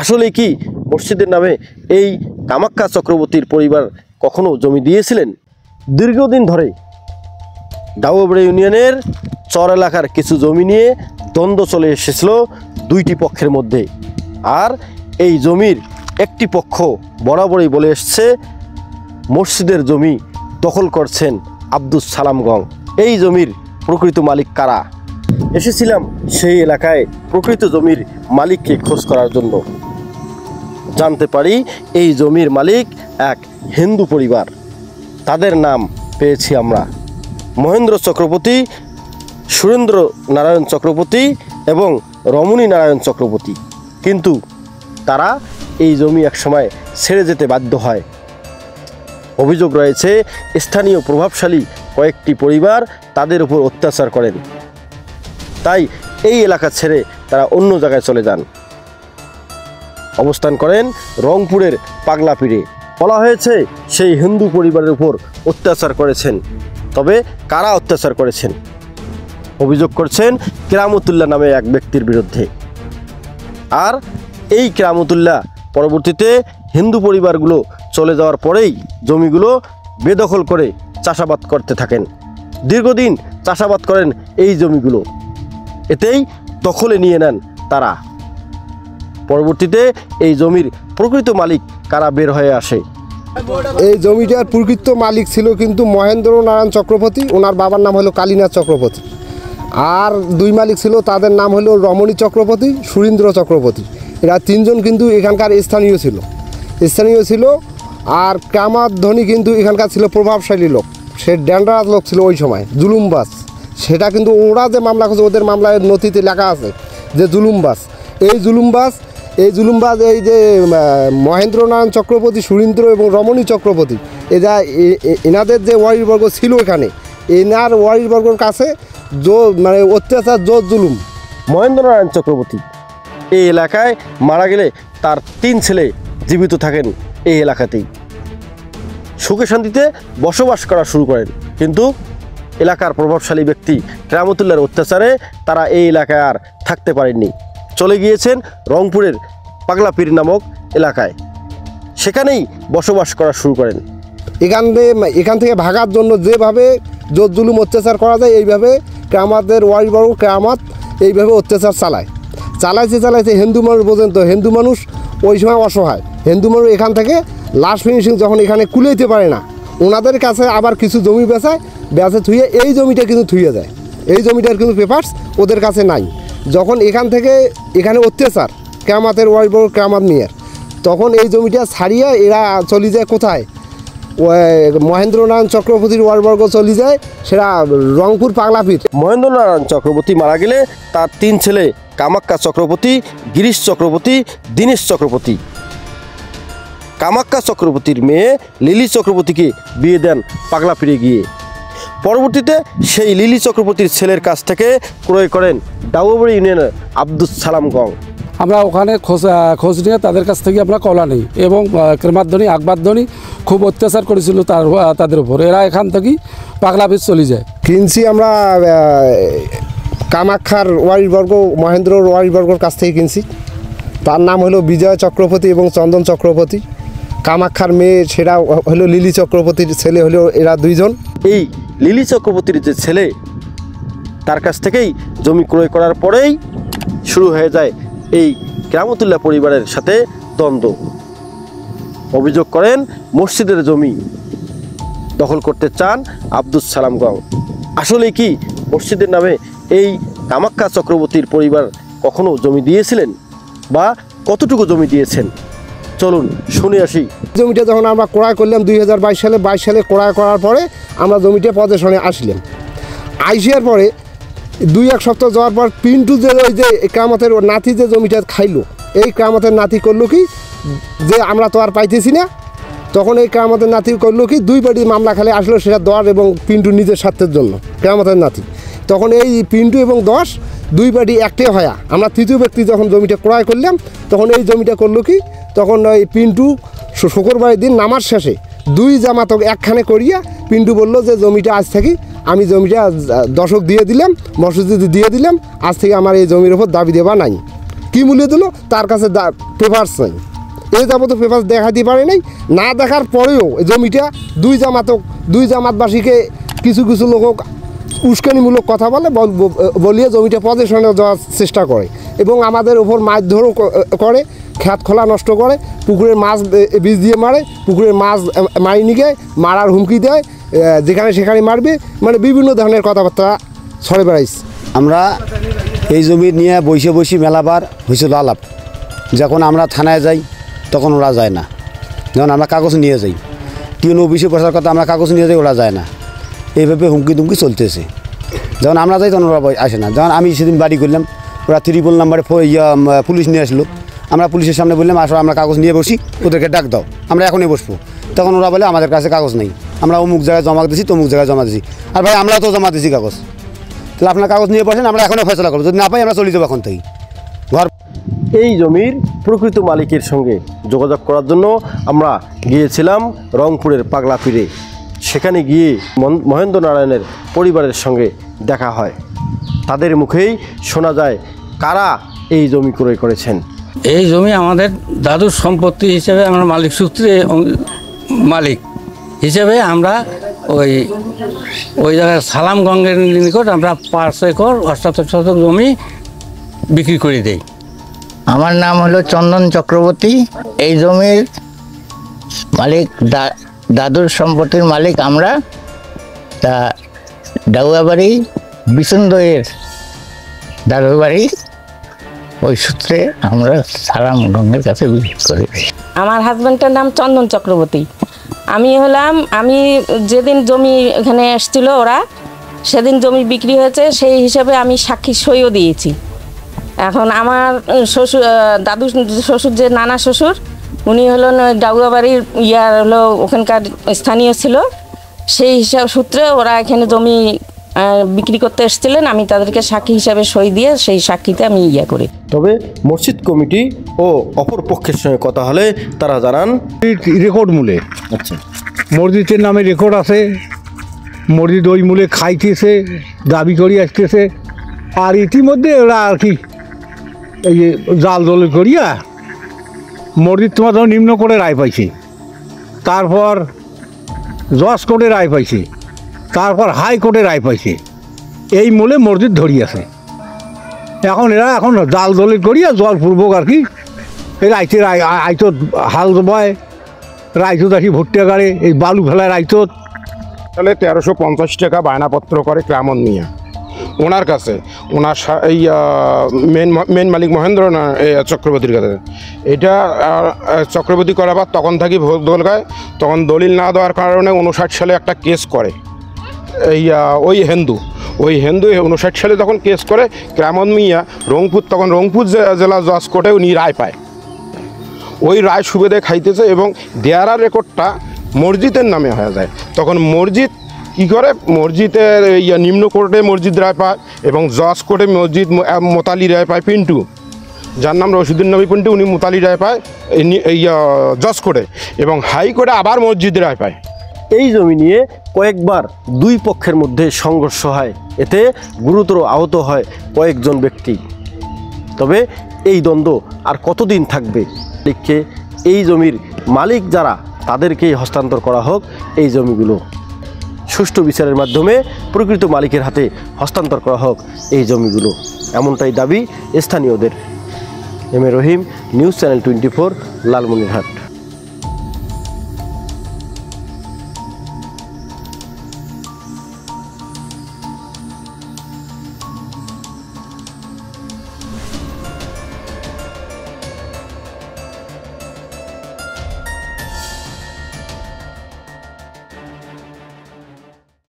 আসলে কি মসজিদের নামে এই কামাখ্যা চক্রবর্তীর পরিবার কখনো জমি দিয়েছিলেন? দীর্ঘদিন ধরে ডাউবাড়ি ইউনিয়নের চর এলাকার কিছু জমি নিয়ে দ্বন্দ্ব চলে এসেছিল দুইটি পক্ষের মধ্যে। আর এই জমির একটি পক্ষ বরাবরই বলে এসছে মসজিদের জমি দখল করছেন আব্দুস সালাম গং। এই জমির প্রকৃত মালিক কারা? এসেছিলাম সেই এলাকায় প্রকৃত জমির মালিককে খোঁজ করার জন্য। জানতে পারি এই জমির মালিক এক হিন্দু পরিবার। তাদের নাম পেয়েছি আমরা মহেন্দ্র চক্রবর্তী, সুরেন্দ্র নারায়ণ চক্রবর্তী এবং রমণী নারায়ণ চক্রবর্তী। কিন্তু তারা এই জমি একসময় ছেড়ে যেতে বাধ্য হয়। অভিযোগ রয়েছে স্থানীয় প্রভাবশালী কয়েকটি পরিবার তাদের উপর অত্যাচার করেন, তাই এই এলাকা ছেড়ে তারা অন্য জায়গায় চলে যান। অবস্থান করেন রংপুরের পাগলাপীরে। বলা হয়েছে সেই হিন্দু পরিবারের উপর অত্যাচার করেছেন। তবে কারা অত্যাচার করেছেন? অভিযোগ করছেন কেরামতুল্লাহ নামে এক ব্যক্তির বিরুদ্ধে। আর এই কেরামতুল্লাহ পরবর্তীতে হিন্দু পরিবারগুলো চলে যাওয়ার পরেই জমিগুলো বেদখল করে চাষাবাদ করতে থাকেন। দীর্ঘদিন চাষাবাদ করেন এই জমিগুলো, এতেই দখলে নিয়ে নেন তারা। পরবর্তীতে এই জমির প্রকৃত মালিক কারা বের হয়ে আসে। এই জমিটার প্রকৃত মালিক ছিল কিন্তু মহেন্দ্র নারায়ণ চক্রবর্তী, ওনার বাবার নাম হলো কালীনাথ চক্রবর্তী। আর দুই মালিক ছিল, তাদের নাম হলো রমণী চক্রবর্তী, সুরেন্দ্র চক্রবর্তী। এরা তিনজন কিন্তু এখানকার স্থানীয় ছিল। আর কামাত ধনী কিন্তু এখানকার ছিল প্রভাবশালী লোক, সে ড্যান্ডারাস লোক ছিল ওই সময়, জুলুমবাজ। সেটা কিন্তু ওরা যে মামলা করছে, ওদের মামলায় নথিতে লেখা আছে যে জুলুমবাজ। এই জুলুমবাজ এই যে মহেন্দ্র নারায়ণ চক্রবর্তী, সুরেন্দ্র এবং রমণী চক্রবর্তী, এনাদের যে ওয়ারিবর্গ ছিল এখানে, এনার ওয়ারিবর্গর কাছে মানে অত্যাচার জুলুম। মহেন্দ্র নারায়ণ চক্রবর্তী এই এলাকায় মারা গেলে তার 3 ছেলে জীবিত থাকেন এই এলাকাতেই, সুখে শান্তিতে বসবাস করা শুরু করেন। কিন্তু এলাকার প্রভাবশালী ব্যক্তি কেরামতুল্লাহর অত্যাচারে তারা এই এলাকায় আর থাকতে পারেননি, চলে গিয়েছেন রংপুরের পাগলাপীর নামক এলাকায়। সেখানেই বসবাস করা শুরু করেন। এখান থেকে ভাগার জন্য যেভাবে জুলুম অত্যাচার করা যায়, এইভাবে কামাতের ওয়ারিবর্গ কামাত এইভাবে অত্যাচার চালাইছে। হিন্দু মানুষ বোঝেন তো, হিন্দু মানুষ ওই সময় অসহায়। হিন্দু মানুষ এখান থেকে লাস্ট ফিনিশিং যখন এখানে কুলাইতে পারে না, ওনাদের কাছে আবার কিছু জমি বেচে থুয়ে এই জমিটা কিন্তু থুয়ে যায়। এই জমিটার কিন্তু পেপারস ওদের কাছে নাই। যখন এখানে অত্যাচার কামাতের ওয়ারিবর্গ কামাত মিয়ার, তখন এই জমিটা ছাড়িয়ে এরা চলে যায় কোথায়? মহেন্দ্র নারায়ণ চক্রবর্তীর ওয়ারিবর্গ চলে যায় সেটা রংপুর পাগলাপীর। মহেন্দ্র নারায়ণ চক্রবর্তী মারা গেলে তার 3 ছেলে কামাখ্যা চক্রবর্তী, গিরিশ চক্রবর্তী, দীনেশ চক্রবর্তী। কামাখ্যা চক্রবর্তীর মেয়ে লিলি চক্রবর্তীকে বিয়ে দেন পাগলাপীরে গিয়ে। পরবর্তীতে সেই লিলি চক্রবর্তীর ছেলের কাছ থেকে ক্রয় করেন ডাউবাড়ি ইউনিয়নের আব্দুস সালাম গং। আমরা ওখানে খোঁজ নিয়ে তাদের কাছ থেকে আমরা কলা নিই এবং ক্রমাধ্বনি আকবাধ্বনি খুব অত্যাচার করেছিল তাদের উপর। এরা এখান থেকেই পাগলাপীর চলে যায়। কিনছি আমরা কামাখ্যার ওয়ারিবর্গ, মহেন্দ্রর ওয়ারিবর্গর কাছ থেকে কিনছি। তার নাম হলো বিজয় চক্রবর্তী এবং চন্দন চক্রবর্তী। কামাখ্যার মেয়ে সেটা হলো লিলি চক্রবর্তীর ছেলে হলো এরা 2 জন। এই লিলি চক্রবর্তীর যে ছেলে, তার কাছ থেকেই জমি ক্রয় করার পরেই শুরু হয়ে যায় এই কেরামতুল্লাহ পরিবারের সাথে দ্বন্দ্ব। অভিযোগ করেন মসজিদের জমি দখল করতে চান আব্দুস সালাম গং। আসলে কি মসজিদের নামে এই কামাখ্যা চক্রবর্তীর পরিবার কখনো জমি দিয়েছিলেন, বা কতটুকু জমি দিয়েছেন? চলুন শুনে আসি। জমিটা যখন আমরা ক্রয় করলাম 2022 সালে ক্রয় করার পরে আমরা জমিটা পজিশনে আসলাম। আইসার পরে 2-1 সপ্তাহ যাওয়ার পর পিন্টু যে ওই যে কামাতের নাতি যে জমিটা খাইলো, এই কামাতের নাতি করলো কি যে আমরা তো আর পাইতেছি না, তখন এই কামাতের নাতি করলো কি 2 পার্টি মামলা খালি আসলো, সেটা 10 এবং পিন্টু নিজের স্বার্থের জন্য কামাতের নাতি। তখন এই পিন্টু এবং 10 2 পার্টি একটাই হয়া আমরা 3য় ব্যক্তি যখন জমিটা ক্রয় করলাম, তখন এই জমিটা করলো কি, তখন ওই পিন্টু শুক্রবারের দিন নামাজ শেষে 2 জামাত একখানে করিয়া পিন্টু বললো যে জমিটা আজ থেকে আমি জমিটা দশক দিয়ে দিলাম, মসজিদে দিয়ে দিলাম, আজ থেকে আমার এই জমির ওপর দাবি দেওয়া নাই। কী মূল্য দিল তার কাছে পেপারস নেই। এই যাবত পেপার দেখাতে পারে নাই, না দেখার পরেও এই জমিটা দুই জামাতবাসীকে কিছু কিছু লোক উস্কানিমূলক কথা বলিয়ে জমিটা পজিশনে যাওয়ার চেষ্টা করে এবং আমাদের ওপর মারধরও করে, খেত খোলা নষ্ট করে, পুকুরের মাছ বীজ দিয়ে মারে, পুকুরের মাছ মারি নিয়ে মারার হুমকি দেয়, যেখানে সেখানে মারবে, মানে বিভিন্ন ধরনের কথাবার্তা ছড়ে বেড়াইছে। আমরা এই জমি নিয়ে বসে মেলাবার হয়েছিল আলাপ। যখন আমরা থানায় যাই তখন ওরা যায় না, যখন আমরা কাগজ নিয়ে যাই টিউন অফিসে বসার কথা, আমরা কাগজ নিয়ে যাই, ওরা যায় না। এইভাবে হুমকি দুমকি চলতেছে। যখন আমরা যাই তখন ওরা আসে না। যখন আমি সেদিন বাড়ি করলাম, ওরা 3 নাম্বারে পুলিশ নিয়ে আসলো। আমরা পুলিশের সামনে বললাম আসলে আমরা কাগজ নিয়ে বসি, ওদেরকে ডাক দাও, আমরা এখনই বসবো। তখন ওরা বলে আমাদের কাছে কাগজ নেই, আমরা অমুক জায়গায় জমা দিছি, তমুক জায়গায় জমা দিছি। আর ভাই আমরাও তো জমা দিছি কাগজ, তাহলে আপনার কাগজ নিয়ে বসেন, আমরা এখনই ফয়সলা করবো, যদি না পাই আমরা চলে যাবো এখন থেকে ঘর। এই জমির প্রকৃত মালিকের সঙ্গে যোগাযোগ করার জন্য আমরা গিয়েছিলাম রংপুরের পাগলাপীরে। সেখানে গিয়ে মহেন্দ্র নারায়ণের পরিবারের সঙ্গে দেখা হয়। তাদের মুখেই শোনা যায় কারা এই জমি ক্রয় করেছেন। এই জমি আমাদের দাদুর সম্পত্তি হিসেবে আমরা মালিক সূত্রে মালিক হিসেবে আমরা ওই জায়গায় সালামগঞ্জের নিকট আমরা 5 একর 78 শতক জমি বিক্রি করে দেই। আমার নাম হলো চন্দন চক্রবর্তী। এই জমির মালিক দাদুর সম্পত্তির মালিক আমরা। তা ডাউয়াবাড়ি বিচুন্দইয়ের দাদুর বাড়ি, ওই সূত্রে আমরা সালামগঞ্জের কাছে বিক্রি করি। আমার হাজব্যান্ডের নাম চন্দন চক্রবর্তী। আমি যেদিন জমি এখানে এসেছিল ওরা, সেদিন জমি বিক্রি হয়েছে, সেই হিসাবে আমি সাক্ষী সইও দিয়েছি। এখন আমার শ্বশুর, দাদু শ্বশুর যে নানা শ্বশুর, উনি হলো ডাউয়াবাড়ির হলো ওখানকার স্থানীয় ছিল। সেই হিসাব সূত্রে ওরা এখানে জমি বিক্রি করতে এসেছিলেন, আমি তাদেরকে সাক্ষী হিসাবে সই দিয়ে সেই সাক্ষীতে আমি করি। তবে মসজিদ কমিটি ও অপর পক্ষের সঙ্গে কথা হলে তারা জানান রেকর্ড মূলে, আচ্ছা, মসজিদের নামে রেকর্ড আছে, মসজিদ ওই মূলে খাইতেছে, দাবি করি আসতেছে। আর ইতিমধ্যে ওরা আর কি এই যে জাল জল করিয়া মসজিদ তোমার ধরো নিম্ন করে রায় পাইছে, তারপর জজ কোর্টে রায় পাইছে, তারপর হাইকোর্টে রায় পাইছে। এই মূলে মসজিদ ধরিয়াছে। এরা এখন জাল দলিল করিয়া জলপূর্বক আর কি এই রাইতে আইতত হাল জবায়, রাইতত আসি ভুট্টা গাড়ে, এই বালু ফেলায় রাইতত। তাহলে 1350 টাকা বায়নাপত্র করে ক্রামন মিয়া ওনার কাছে, ওনার এই মেন মালিক মহেন্দ্র চক্রবর্তীর কাছে। এটা চক্রবর্তী করাবার তখন থাকি ভোট দলগায়, তখন দলিল না দেওয়ার কারণে 59 সালে একটা কেস করে ওই হিন্দু 59 সালে তখন কেস করে ক্রামন মিয়া রংপুর, তখন রংপুর জেলা জজ কোর্টে উনি রায় পায়। ওই রায় সুবিধে খাইতেছে এবং দেয়ারার রেকর্ডটা মসজিদের নামে হয়ে যায়। তখন মসজিদ কী করে, মসজিদের নিম্ন কোর্টে মসজিদ রায় পায় এবং জজ কোর্টে মসজিদ মোতালি রায় পায় পিন্টু, যার নাম রশিদুল নবী পিন্টু, উনি মোতালি রায় পায় জজ কোর্টে, এবং হাইকোর্টে আবার মসজিদ রায় পায়। এই জমি নিয়ে কয়েকবার দুই পক্ষের মধ্যে সংঘর্ষ হয়, এতে গুরুতর আহত হয় কয়েকজন ব্যক্তি। তবে এই দ্বন্দ্ব আর কতদিন থাকবে? লিখে এই জমির মালিক যারা, তাদেরকেই হস্তান্তর করা হোক এই জমিগুলো, সুষ্ঠু বিচারের মাধ্যমে প্রকৃত মালিকের হাতে হস্তান্তর করা হোক এই জমিগুলো, এমনটাই দাবি স্থানীয়দের। M A Rahim, news channel 24, Lalmonirhat.